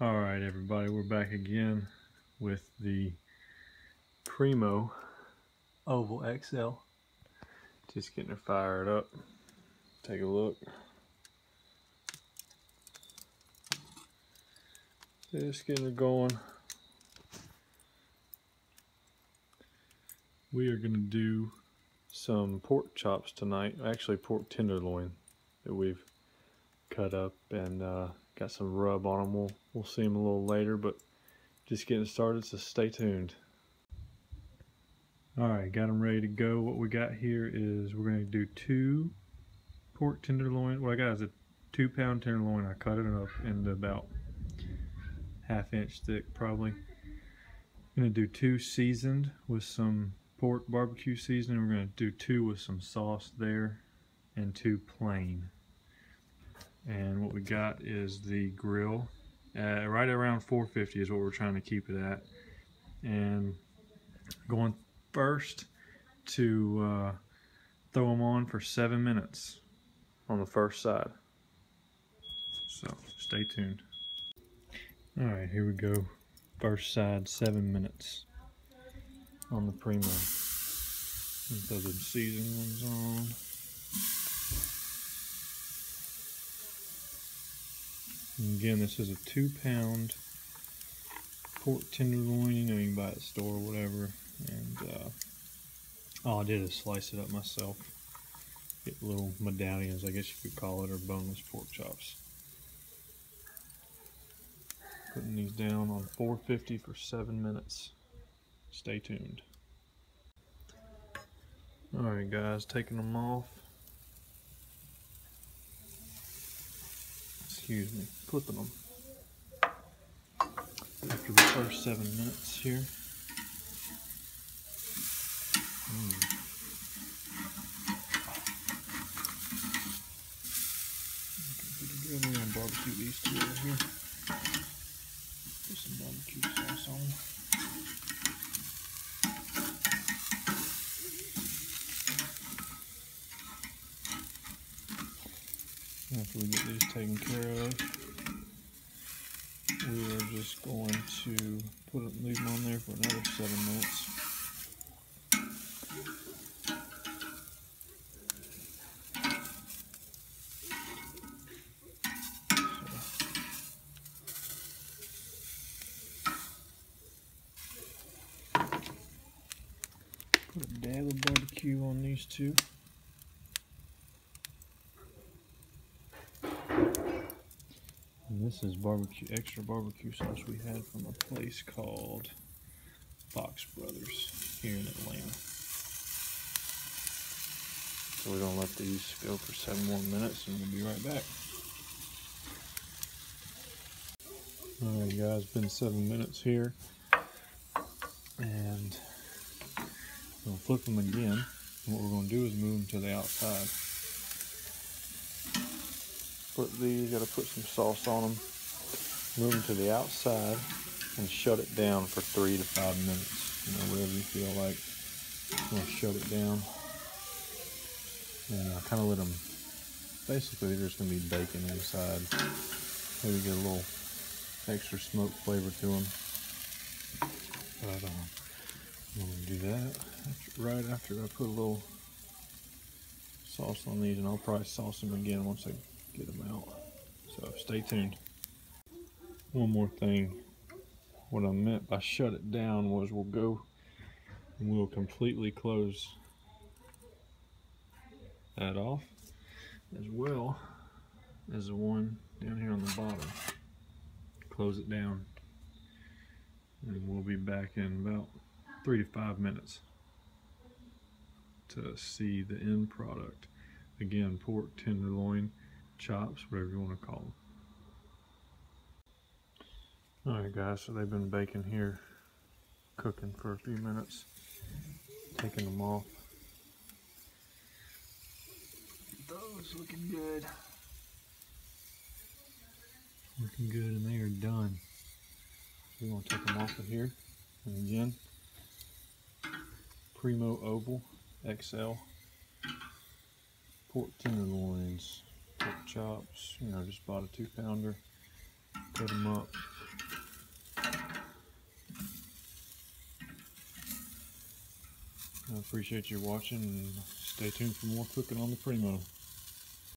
All right, everybody, we're back again with the Primo Oval XL. Just getting it fired up. Take a look. Just getting it going. We are going to do some pork chops tonight. Actually, pork tenderloin that we've cut up and got some rub on them. We'll see them a little later, but just getting started, so stay tuned. All right, got them ready to go. What we got here is we're going to do 2 pork tenderloin. What I got is a 2-pound tenderloin. I cut it up into about 1/2 inch thick, probably. I'm going to do 2 seasoned with some pork barbecue seasoning. We're going to do 2 with some sauce there and 2 plain. And what we got is the grill. Right around 450 is what we're trying to keep it at. And going first to throw them on for 7 minutes on the first side. So stay tuned. All right, here we go. First side, 7 minutes on the Primo. Throw the seasoned ones on. And again, this is a 2-pound pork tenderloin. You know, you can buy it at the store or whatever. And all I did is slice it up myself. Get little medallions, I guess you could call it, or boneless pork chops. Putting these down on 450 for 7 minutes. Stay tuned. Alright guys, taking them off. Excuse me, flipping them. After the first 7 minutes here. We're going to barbecue these 2 over here. Put some barbecue sauce on. After we get these taken care of, we are just going to leave them on there for another 7 minutes. Put a dab of barbecue on these 2. And this is extra barbecue sauce we had from a place called Fox Brothers here in Atlanta. So we're gonna let these go for 7 more minutes and we'll be right back. Alright guys, been 7 minutes here. And I'm gonna flip them again. And what we're gonna do is move them to the outside. Gotta put some sauce on them. Move them to the outside and shut it down for 3 to 5 minutes. You know, whatever you feel like. I'm gonna shut it down. And kind of let them, basically they're just gonna be bacon inside. Maybe get a little extra smoke flavor to them. But I'm gonna do that right after I put a little sauce on these, and I'll probably sauce them again once I get them out. So stay tuned. One more thing. What I meant by shut it down was we'll go and we'll completely close that off, as well as the one down here on the bottom. Close it down, and we'll be back in about 3 to 5 minutes to see the end product. Again, pork tenderloin chops, whatever you want to call them. Alright guys, so they've been baking here, cooking for a few minutes. Taking them off. Those looking good. Looking good, and they are done. So we're going to take them off of here. And again, Primo Oval XL pork tenderloins, pork chops. You know, just bought a 2-pounder. Cut them up. I appreciate you watching, and stay tuned for more cooking on the Primo.